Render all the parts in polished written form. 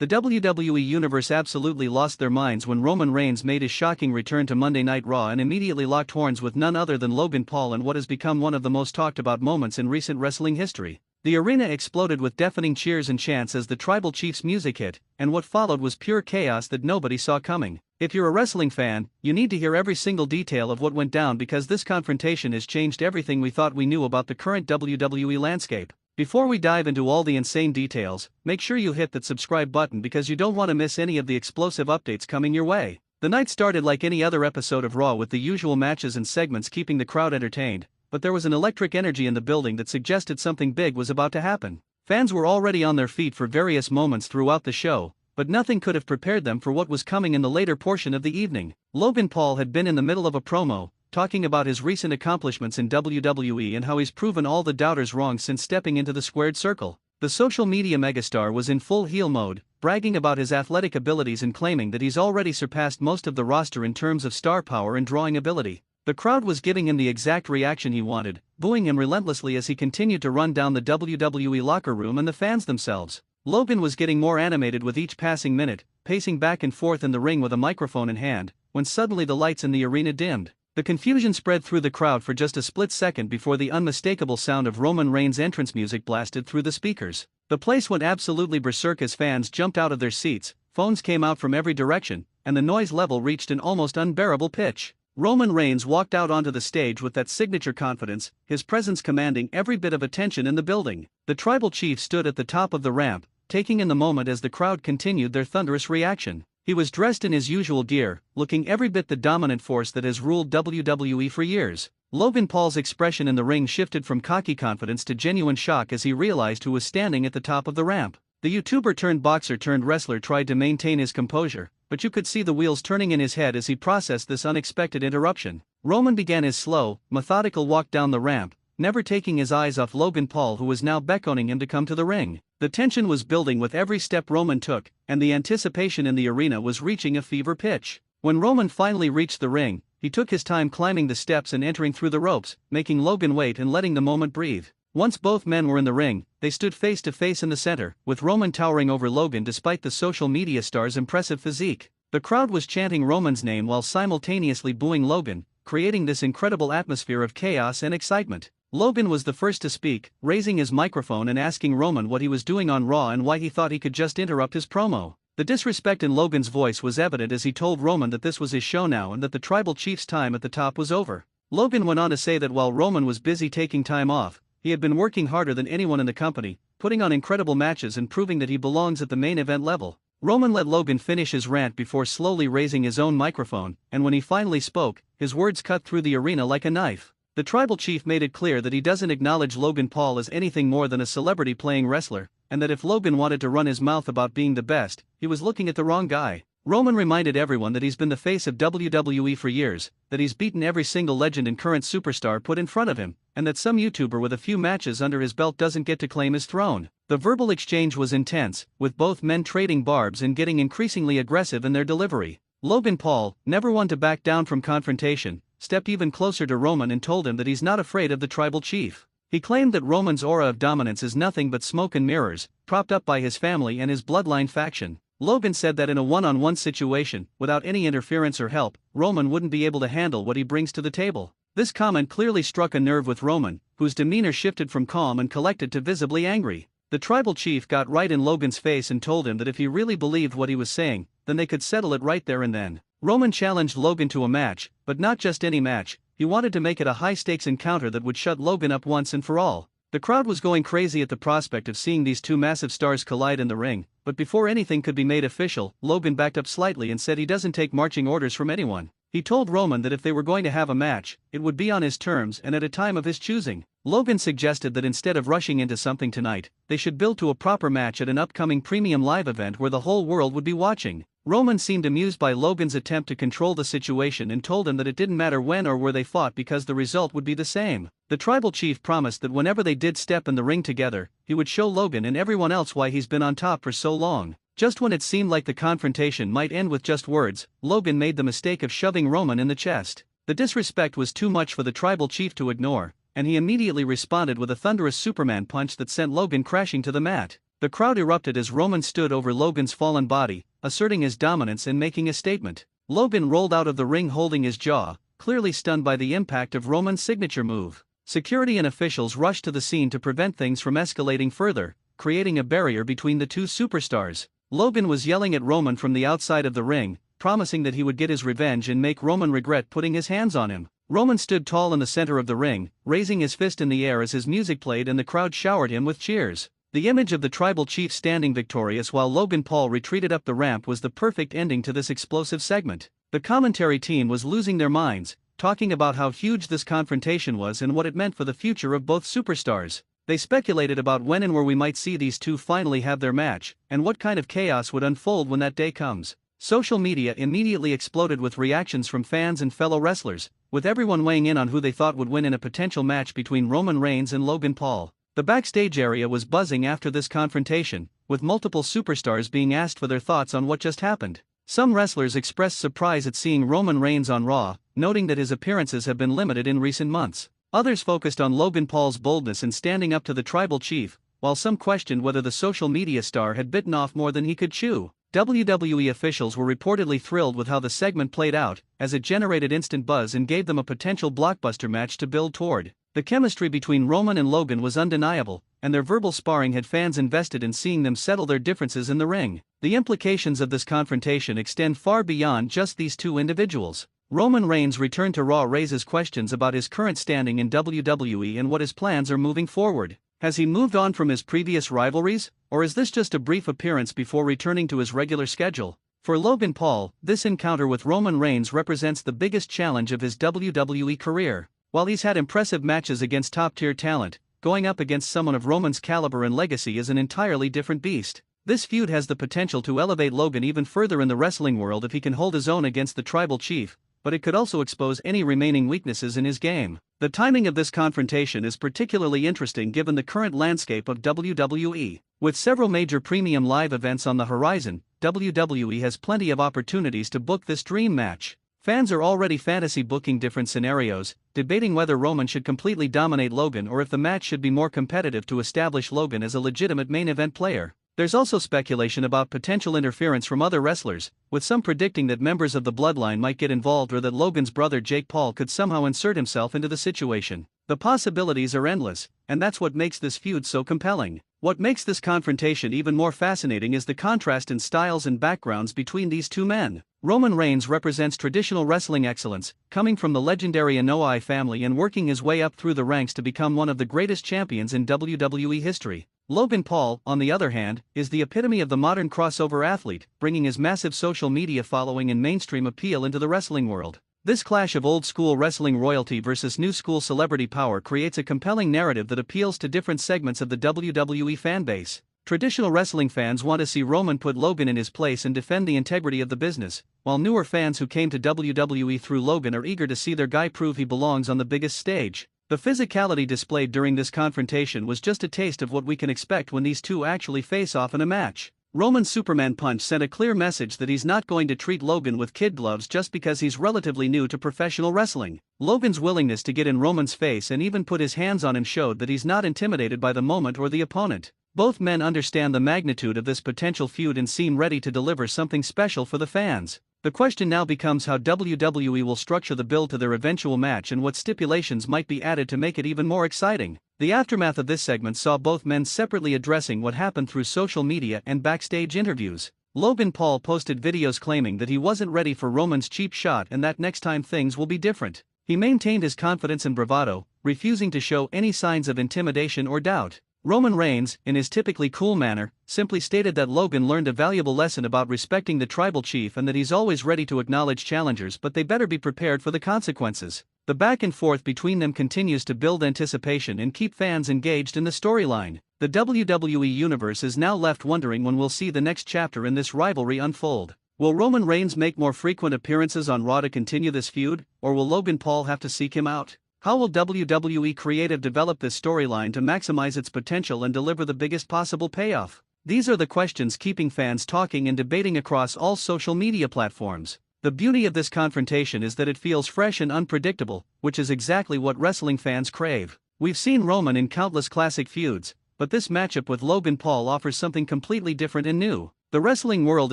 The WWE Universe absolutely lost their minds when Roman Reigns made his shocking return to Monday Night Raw and immediately locked horns with none other than Logan Paul in what has become one of the most talked about moments in recent wrestling history. The arena exploded with deafening cheers and chants as the Tribal Chief's music hit, and what followed was pure chaos that nobody saw coming. If you're a wrestling fan, you need to hear every single detail of what went down because this confrontation has changed everything we thought we knew about the current WWE landscape. Before we dive into all the insane details, make sure you hit that subscribe button because you don't want to miss any of the explosive updates coming your way. The night started like any other episode of Raw with the usual matches and segments keeping the crowd entertained, but there was an electric energy in the building that suggested something big was about to happen. Fans were already on their feet for various moments throughout the show, but nothing could have prepared them for what was coming in the later portion of the evening. Logan Paul had been in the middle of a promo, talking about his recent accomplishments in WWE and how he's proven all the doubters wrong since stepping into the squared circle. The social media megastar was in full heel mode, bragging about his athletic abilities and claiming that he's already surpassed most of the roster in terms of star power and drawing ability. The crowd was giving him the exact reaction he wanted, booing him relentlessly as he continued to run down the WWE locker room and the fans themselves. Logan was getting more animated with each passing minute, pacing back and forth in the ring with a microphone in hand, when suddenly the lights in the arena dimmed. The confusion spread through the crowd for just a split second before the unmistakable sound of Roman Reigns' entrance music blasted through the speakers. The place went absolutely berserk as fans jumped out of their seats, phones came out from every direction, and the noise level reached an almost unbearable pitch. Roman Reigns walked out onto the stage with that signature confidence, his presence commanding every bit of attention in the building. The Tribal Chief stood at the top of the ramp, taking in the moment as the crowd continued their thunderous reaction. He was dressed in his usual gear, looking every bit the dominant force that has ruled WWE for years. Logan Paul's expression in the ring shifted from cocky confidence to genuine shock as he realized who was standing at the top of the ramp. The YouTuber turned boxer turned wrestler tried to maintain his composure, but you could see the wheels turning in his head as he processed this unexpected interruption. Roman began his slow, methodical walk down the ramp, never taking his eyes off Logan Paul, who was now beckoning him to come to the ring. The tension was building with every step Roman took, and the anticipation in the arena was reaching a fever pitch. When Roman finally reached the ring, he took his time climbing the steps and entering through the ropes, making Logan wait and letting the moment breathe. Once both men were in the ring, they stood face to face in the center, with Roman towering over Logan despite the social media star's impressive physique. The crowd was chanting Roman's name while simultaneously booing Logan, creating this incredible atmosphere of chaos and excitement. Logan was the first to speak, raising his microphone and asking Roman what he was doing on Raw and why he thought he could just interrupt his promo. The disrespect in Logan's voice was evident as he told Roman that this was his show now and that the Tribal Chief's time at the top was over. Logan went on to say that while Roman was busy taking time off, he had been working harder than anyone in the company, putting on incredible matches and proving that he belongs at the main event level. Roman let Logan finish his rant before slowly raising his own microphone, and when he finally spoke, his words cut through the arena like a knife. The Tribal Chief made it clear that he doesn't acknowledge Logan Paul as anything more than a celebrity playing wrestler, and that if Logan wanted to run his mouth about being the best, he was looking at the wrong guy. Roman reminded everyone that he's been the face of WWE for years, that he's beaten every single legend and current superstar put in front of him, and that some YouTuber with a few matches under his belt doesn't get to claim his throne. The verbal exchange was intense, with both men trading barbs and getting increasingly aggressive in their delivery. Logan Paul, never one to back down from confrontation, stepped even closer to Roman and told him that he's not afraid of the Tribal Chief. He claimed that Roman's aura of dominance is nothing but smoke and mirrors, propped up by his family and his bloodline faction. Logan said that in a one-on-one situation, without any interference or help, Roman wouldn't be able to handle what he brings to the table. This comment clearly struck a nerve with Roman, whose demeanor shifted from calm and collected to visibly angry. The Tribal Chief got right in Logan's face and told him that if he really believed what he was saying, then they could settle it right there and then. Roman challenged Logan to a match, but not just any match. He wanted to make it a high-stakes encounter that would shut Logan up once and for all. The crowd was going crazy at the prospect of seeing these two massive stars collide in the ring, but before anything could be made official, Logan backed up slightly and said he doesn't take marching orders from anyone. He told Roman that if they were going to have a match, it would be on his terms and at a time of his choosing. Logan suggested that instead of rushing into something tonight, they should build to a proper match at an upcoming premium live event where the whole world would be watching. Roman seemed amused by Logan's attempt to control the situation and told him that it didn't matter when or where they fought because the result would be the same. The Tribal Chief promised that whenever they did step in the ring together, he would show Logan and everyone else why he's been on top for so long. Just when it seemed like the confrontation might end with just words, Logan made the mistake of shoving Roman in the chest. The disrespect was too much for the Tribal Chief to ignore, and he immediately responded with a thunderous Superman punch that sent Logan crashing to the mat. The crowd erupted as Roman stood over Logan's fallen body, asserting his dominance and making a statement. Logan rolled out of the ring holding his jaw, clearly stunned by the impact of Roman's signature move. Security and officials rushed to the scene to prevent things from escalating further, creating a barrier between the two superstars. Logan was yelling at Roman from the outside of the ring, promising that he would get his revenge and make Roman regret putting his hands on him. Roman stood tall in the center of the ring, raising his fist in the air as his music played and the crowd showered him with cheers. The image of the tribal chief standing victorious while Logan Paul retreated up the ramp was the perfect ending to this explosive segment. The commentary team was losing their minds, talking about how huge this confrontation was and what it meant for the future of both superstars. They speculated about when and where we might see these two finally have their match, and what kind of chaos would unfold when that day comes. Social media immediately exploded with reactions from fans and fellow wrestlers, with everyone weighing in on who they thought would win in a potential match between Roman Reigns and Logan Paul. The backstage area was buzzing after this confrontation, with multiple superstars being asked for their thoughts on what just happened. Some wrestlers expressed surprise at seeing Roman Reigns on Raw, noting that his appearances have been limited in recent months. Others focused on Logan Paul's boldness in standing up to the tribal chief, while some questioned whether the social media star had bitten off more than he could chew. WWE officials were reportedly thrilled with how the segment played out, as it generated instant buzz and gave them a potential blockbuster match to build toward. The chemistry between Roman and Logan was undeniable, and their verbal sparring had fans invested in seeing them settle their differences in the ring. The implications of this confrontation extend far beyond just these two individuals. Roman Reigns' return to Raw raises questions about his current standing in WWE and what his plans are moving forward. Has he moved on from his previous rivalries, or is this just a brief appearance before returning to his regular schedule? For Logan Paul, this encounter with Roman Reigns represents the biggest challenge of his WWE career. While he's had impressive matches against top-tier talent, going up against someone of Roman's caliber and legacy is an entirely different beast. This feud has the potential to elevate Logan even further in the wrestling world if he can hold his own against the tribal chief, but it could also expose any remaining weaknesses in his game. The timing of this confrontation is particularly interesting given the current landscape of WWE. With several major premium live events on the horizon, WWE has plenty of opportunities to book this dream match. Fans are already fantasy booking different scenarios, debating whether Roman should completely dominate Logan or if the match should be more competitive to establish Logan as a legitimate main event player. There's also speculation about potential interference from other wrestlers, with some predicting that members of the bloodline might get involved or that Logan's brother Jake Paul could somehow insert himself into the situation. The possibilities are endless, and that's what makes this feud so compelling. What makes this confrontation even more fascinating is the contrast in styles and backgrounds between these two men. Roman Reigns represents traditional wrestling excellence, coming from the legendary Anoa'i family and working his way up through the ranks to become one of the greatest champions in WWE history. Logan Paul, on the other hand, is the epitome of the modern crossover athlete, bringing his massive social media following and mainstream appeal into the wrestling world. This clash of old-school wrestling royalty versus new-school celebrity power creates a compelling narrative that appeals to different segments of the WWE fanbase. Traditional wrestling fans want to see Roman put Logan in his place and defend the integrity of the business, while newer fans who came to WWE through Logan are eager to see their guy prove he belongs on the biggest stage. The physicality displayed during this confrontation was just a taste of what we can expect when these two actually face off in a match. Roman's Superman punch sent a clear message that he's not going to treat Logan with kid gloves just because he's relatively new to professional wrestling. Logan's willingness to get in Roman's face and even put his hands on him showed that he's not intimidated by the moment or the opponent. Both men understand the magnitude of this potential feud and seem ready to deliver something special for the fans. The question now becomes how WWE will structure the build to their eventual match and what stipulations might be added to make it even more exciting. The aftermath of this segment saw both men separately addressing what happened through social media and backstage interviews. Logan Paul posted videos claiming that he wasn't ready for Roman's cheap shot and that next time things will be different. He maintained his confidence and bravado, refusing to show any signs of intimidation or doubt. Roman Reigns, in his typically cool manner, simply stated that Logan learned a valuable lesson about respecting the tribal chief and that he's always ready to acknowledge challengers but they better be prepared for the consequences. The back and forth between them continues to build anticipation and keep fans engaged in the storyline. The WWE Universe is now left wondering when we'll see the next chapter in this rivalry unfold. Will Roman Reigns make more frequent appearances on Raw to continue this feud, or will Logan Paul have to seek him out? How will WWE Creative develop this storyline to maximize its potential and deliver the biggest possible payoff? These are the questions keeping fans talking and debating across all social media platforms. The beauty of this confrontation is that it feels fresh and unpredictable, which is exactly what wrestling fans crave. We've seen Roman in countless classic feuds, but this matchup with Logan Paul offers something completely different and new. The wrestling world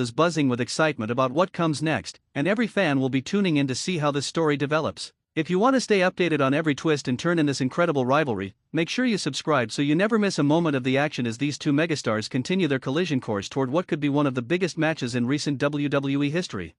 is buzzing with excitement about what comes next, and every fan will be tuning in to see how this story develops. If you want to stay updated on every twist and turn in this incredible rivalry, make sure you subscribe so you never miss a moment of the action as these two megastars continue their collision course toward what could be one of the biggest matches in recent WWE history.